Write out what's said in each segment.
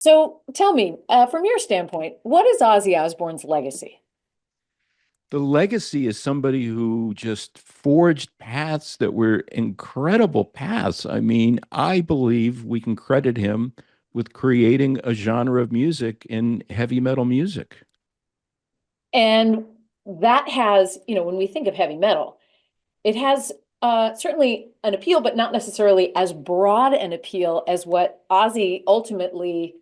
So tell me, from your standpoint, what is Ozzy Osbourne's legacy? The legacy is somebody who just forged paths that were incredible paths. I mean, I believe we can credit him with creating a genre of music in heavy metal music. And that has, when we think of heavy metal, it has certainly an appeal, but not necessarily as broad an appeal as what Ozzy ultimately,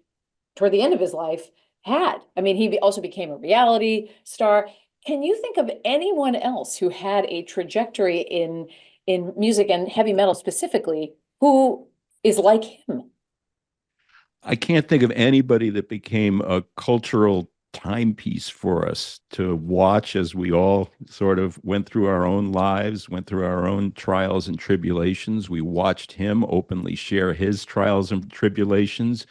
toward the end of his life, had. I mean, he also became a reality star. Can you think of anyone else who had a trajectory in music and heavy metal specifically who is like him? I can't think of anybody that became a cultural timepiece for us to watch as we all sort of went through our own lives, went through our own trials and tribulations. We watched him openly share his trials and tribulations.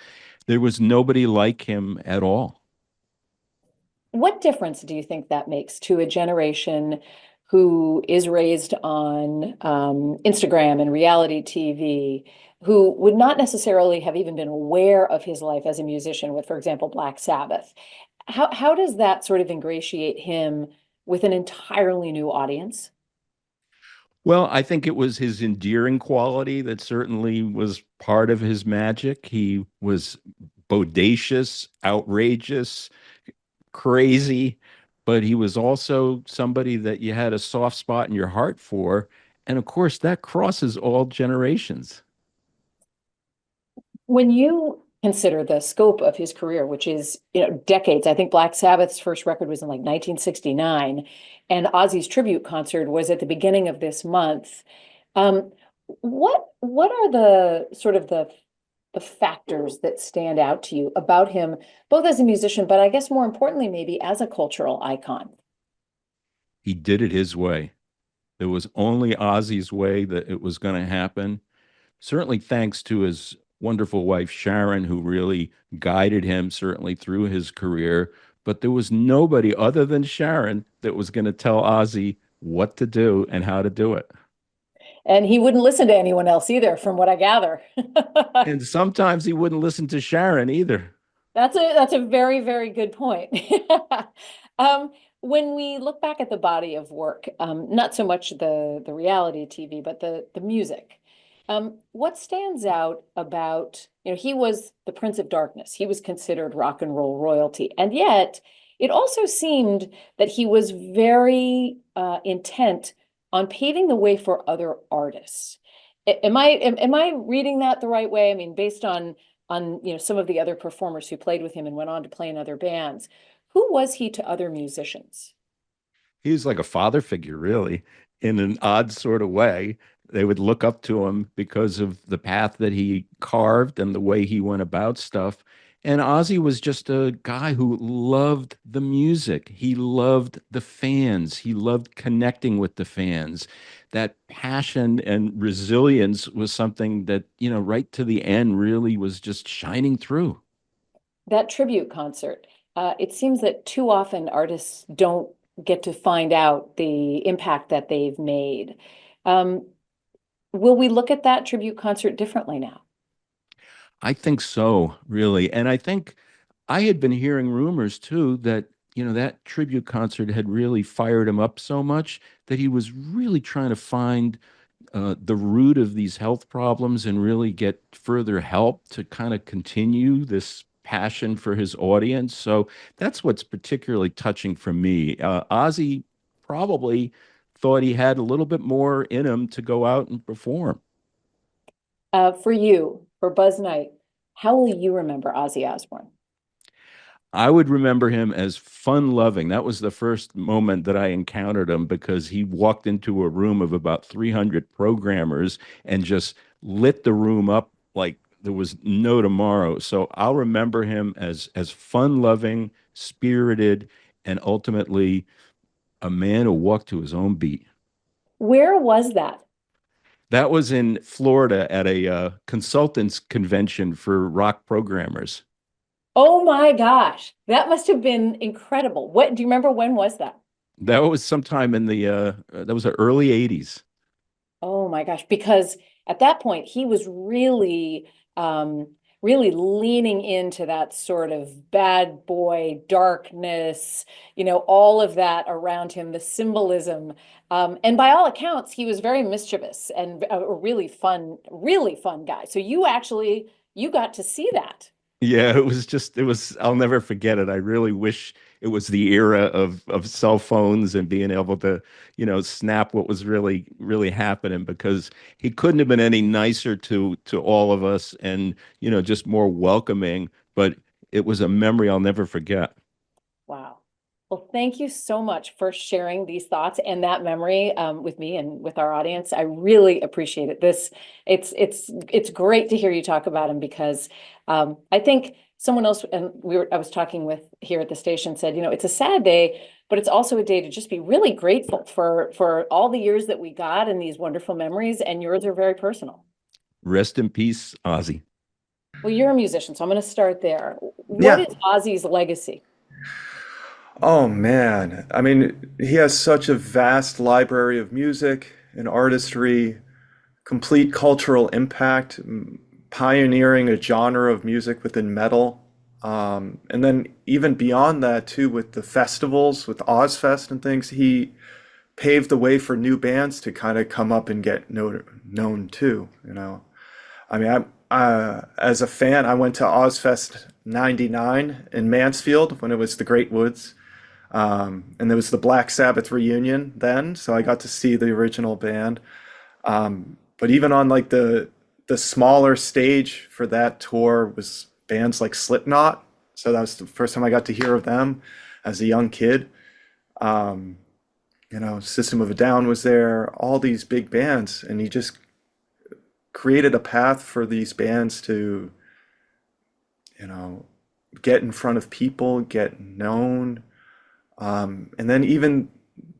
There was nobody like him at all. What difference do you think that makes to a generation who is raised on Instagram and reality TV, who would not necessarily have even been aware of his life as a musician with, for example, Black Sabbath? How does that sort of ingratiate him with an entirely new audience? Well, I think it was his endearing quality that certainly was part of his magic. He was bodacious, outrageous, crazy, but he was also somebody that you had a soft spot in your heart for. And of course, that crosses all generations. When you consider the scope of his career, which is, decades, I think Black Sabbath's first record was in like 1969, and Ozzy's tribute concert was at the beginning of this month. Um, what are the sort of the factors that stand out to you about him, both as a musician, but I guess more importantly, maybe as a cultural icon? He did it his way. There was only Ozzy's way that it was going to happen. Certainly thanks to his wonderful wife, Sharon, who really guided him, certainly through his career. But there was nobody other than Sharon that was going to tell Ozzy what to do and how to do it. And he wouldn't listen to anyone else either, from what I gather. And sometimes he wouldn't listen to Sharon either. That's a very, very good point. When we look back at the body of work, not so much the reality TV, but the music, what stands out about, he was the Prince of Darkness. He was considered rock and roll royalty. And yet it also seemed that he was very intent on paving the way for other artists. Am I reading that the right way? I mean, based on some of the other performers who played with him and went on to play in other bands. Who was he to other musicians? He was like a father figure, really, in an odd sort of way. They would look up to him because of the path that he carved and the way he went about stuff. And Ozzy was just a guy who loved the music. He loved the fans. He loved connecting with the fans. That passion and resilience was something that, right to the end really was just shining through. That tribute concert. It seems that too often artists don't get to find out the impact that they've made. Um, will we look at that tribute concert differently now? I think so, really. And I think I had been hearing rumors too that, that tribute concert had really fired him up so much that he was really trying to find the root of these health problems and really get further help to kind of continue this passion for his audience. So that's what's particularly touching for me. Ozzy probably thought he had a little bit more in him to go out and perform. For you, for Buzz Knight, how will you remember Ozzy Osbourne? I would remember him as fun loving. That was the first moment that I encountered him because he walked into a room of about 300 programmers and just lit the room up like there was no tomorrow. So I'll remember him as fun loving, spirited, and ultimately a man who walked to his own beat. Where was that? That was in Florida at a consultants convention for rock programmers. Oh my gosh, that must have been incredible. What do you remember? When was that? That was sometime in that was the early 80s. Oh my gosh, because at that point he was really really leaning into that sort of bad boy darkness, all of that around him, the symbolism. And by all accounts, he was very mischievous and a really fun guy. So you got to see that. Yeah, I'll never forget it. I really wish it was the era of cell phones and being able to, snap what was really happening, because he couldn't have been any nicer to all of us, and, just more welcoming. But it was a memory I'll never forget. Wow. Well, thank you so much for sharing these thoughts and that memory with me and with our audience. I really appreciate it. It's great to hear you talk about him because I think someone else and I was talking with here at the station said, it's a sad day, but it's also a day to just be really grateful for all the years that we got and these wonderful memories. And yours are very personal. Rest in peace, Ozzy. Well, you're a musician, so I'm going to start there. What Yeah. is Ozzy's legacy? Oh man. I mean, he has such a vast library of music and artistry, complete cultural impact, pioneering a genre of music within metal. And then even beyond that too, with the festivals, with Ozzfest and things, he paved the way for new bands to kind of come up and get known too, you know. I mean, as a fan, I went to Ozzfest '99 in Mansfield when it was the Great Woods. And there was the Black Sabbath reunion then, so I got to see the original band. But even on like the smaller stage for that tour was bands like Slipknot. So that was the first time I got to hear of them as a young kid. Um, System of a Down was there, all these big bands, and he just created a path for these bands to, you know, get in front of people, get known. And then even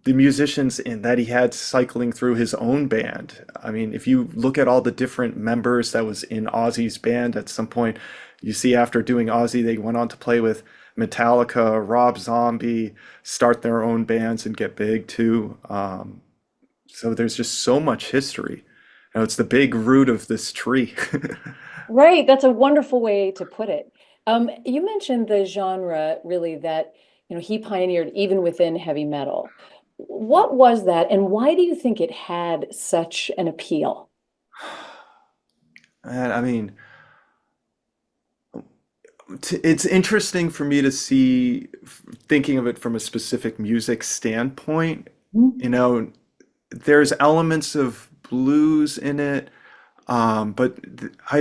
the musicians in that he had cycling through his own band. I mean, if you look at all the different members that was in Ozzy's band at some point, you see after doing Ozzy, they went on to play with Metallica, Rob Zombie, start their own bands and get big too. So there's just so much history. It's the big root of this tree. Right, that's a wonderful way to put it. You mentioned the genre really that, he pioneered even within heavy metal. What was that, and why do you think it had such an appeal? And I mean, it's interesting for me to see, thinking of it from a specific music standpoint. Mhm. You know, there's elements of blues in it, but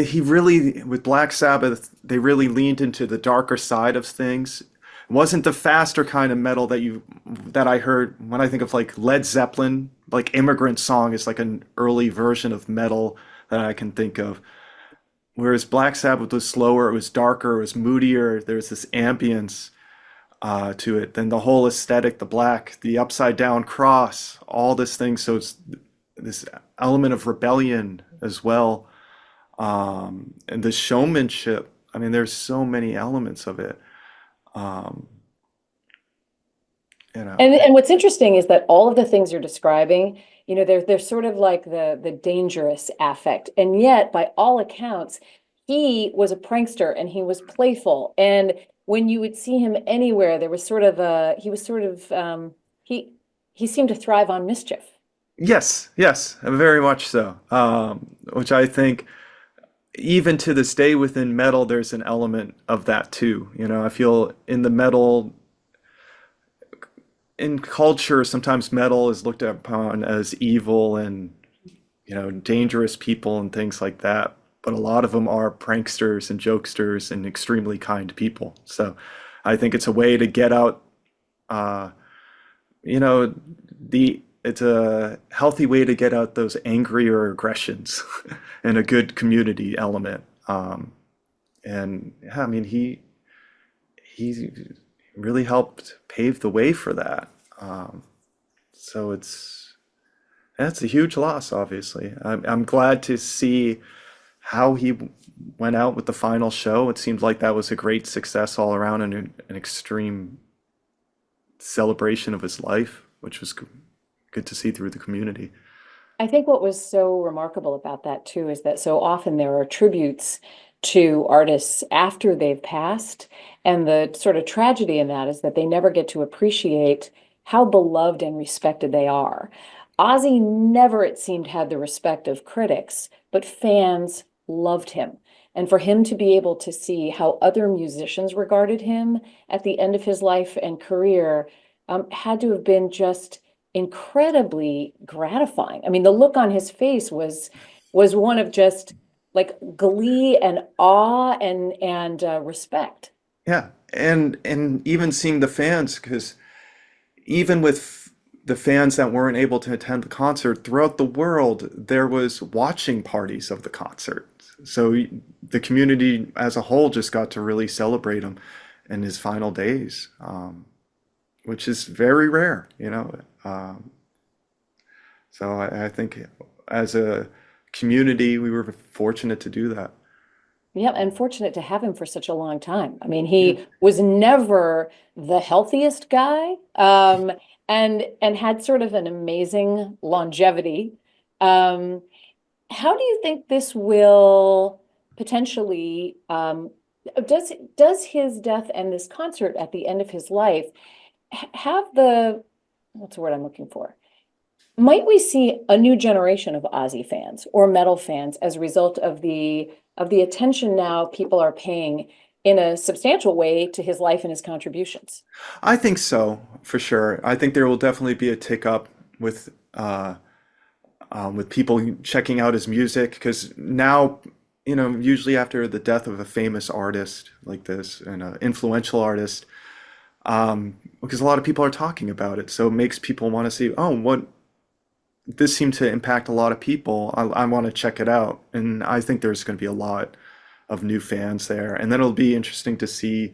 he really, with Black Sabbath, they really leaned into the darker side of things. It wasn't the faster kind of metal that I heard when I think of like Led Zeppelin, like Immigrant Song is like an early version of metal that I can think of. Whereas Black Sabbath was slower, it was darker, it was moodier. There was this ambience to it. Then the whole aesthetic, the black, the upside down cross, all this thing. So it's this element of rebellion as well, and the showmanship. I mean, there's so many elements of it. Um, you know, And what's interesting is that all of the things you're describing, they're sort of like the dangerous affect, and yet by all accounts, he was a prankster and he was playful. And when you would see him anywhere, there was sort of he was sort of he he seemed to thrive on mischief. yes, yes, very much so. Which I think even to this day within metal, there's an element of that too. I feel in the metal in culture, sometimes metal is looked upon as evil and dangerous people and things like that. But a lot of them are pranksters and jokesters and extremely kind people. So I think it's a way to get out. Uh, you know, it's a healthy way to get out those angrier aggressions and a good community element. And yeah, I mean, he really helped pave the way for that. Um, so that's a huge loss, obviously. I'm glad to see how he went out with the final show. It seemed like that was a great success all around and an extreme celebration of his life, which was good to see through the community. I think what was so remarkable about that too is that so often there are tributes to artists after they've passed. And the sort of tragedy in that is that they never get to appreciate how beloved and respected they are. Ozzy never, it seemed, had the respect of critics, but fans loved him. And for him to be able to see how other musicians regarded him at the end of his life and career had to have been just incredibly gratifying. I mean, the look on his face was one of just like glee and awe and respect. Yeah, and even seeing the fans, because even with the fans that weren't able to attend the concert throughout the world, there was watching parties of the concert. So the community as a whole just got to really celebrate him in his final days, which is very rare, you know. So I think as a community, we were fortunate to do that. Yeah, and fortunate to have him for such a long time. I mean, Yeah. he was never the healthiest guy, and had sort of an amazing longevity. Um, how do you think this will potentially does his death and this concert at the end of his life have the what's the word I'm looking for? Might we see a new generation of Ozzy fans or metal fans as a result of the attention now people are paying in a substantial way to his life and his contributions? I think so, for sure. I think there will definitely be a tick up with people checking out his music, because now, you know, usually after the death of a famous artist like this and an influential artist, because a lot of people are talking about it, so it makes people want to see, oh, what this seemed to impact a lot of people. I want to check it out, and I think there's going to be a lot of new fans there, and then it'll be interesting to see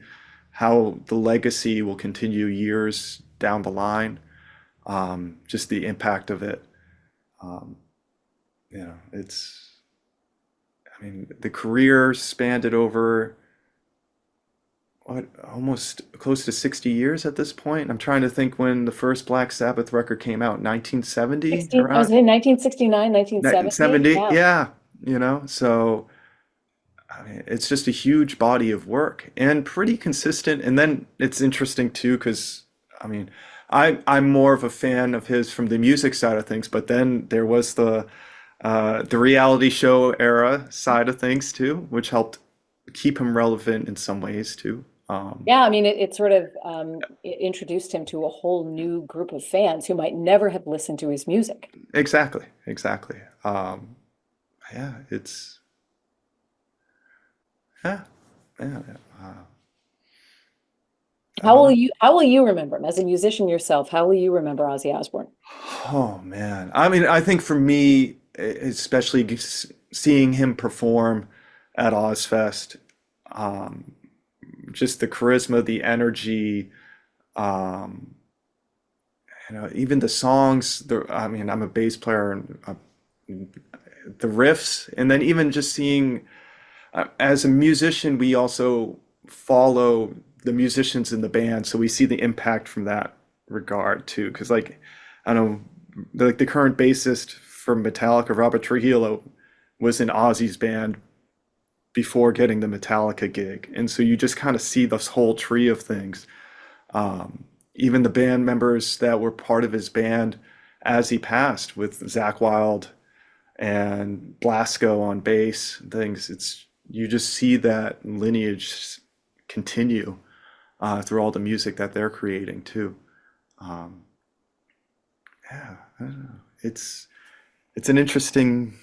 how the legacy will continue years down the line. Just the impact of it. Um, you know, I mean, the career spanned it over what, almost close to 60 years at this point. I'm trying to think when the first Black Sabbath record came out, 1970, 16, I was around in 1969, 1970. 1970. Yeah. Yeah, you know, so I mean, it's just a huge body of work and pretty consistent. And then it's interesting too, because I mean, I'm more of a fan of his from the music side of things, but then there was the reality show era side of things too, which helped keep him relevant in some ways too. Yeah, I mean, it sort of it introduced him to a whole new group of fans who might never have listened to his music. Exactly, exactly. Yeah, it's yeah, yeah. I don't know. How will you remember him as a musician yourself? How will you remember Ozzy Osbourne? Oh man. I mean, I think for me, especially seeing him perform at Ozzfest, um, just the charisma, the energy, um, you know, even the songs, I mean, I'm a bass player, and the riffs, and then even just seeing, as a musician, we also follow the musicians in the band, so we see the impact from that regard too. Because like, I don't know, like the current bassist from Metallica, Robert Trujillo, was in Ozzy's band before getting the Metallica gig, and so you just kind of see this whole tree of things. Even the band members that were part of his band as he passed, with Zakk Wylde and Blasco on bass, things. It's, you just see that lineage continue through all the music that they're creating too. Um, yeah, I don't know. It's an interesting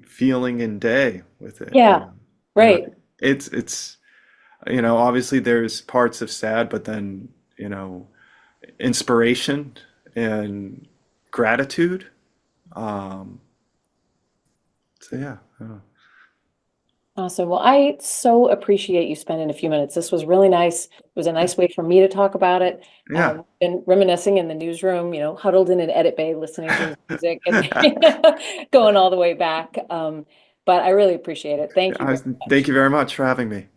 feeling and day with it, you Yeah, know. You know, right. it's you know, obviously there's parts of sad, but then, you know, inspiration and gratitude. Um, so yeah, I don't know. Awesome. Well, I so appreciate you spending a few minutes. This was really nice. It was a nice way for me to talk about it. Yeah. And reminiscing in the newsroom, you know, huddled in an edit bay, listening to his music and going all the way back. But I really appreciate it. Thank you I, very thank much. you very much for having me.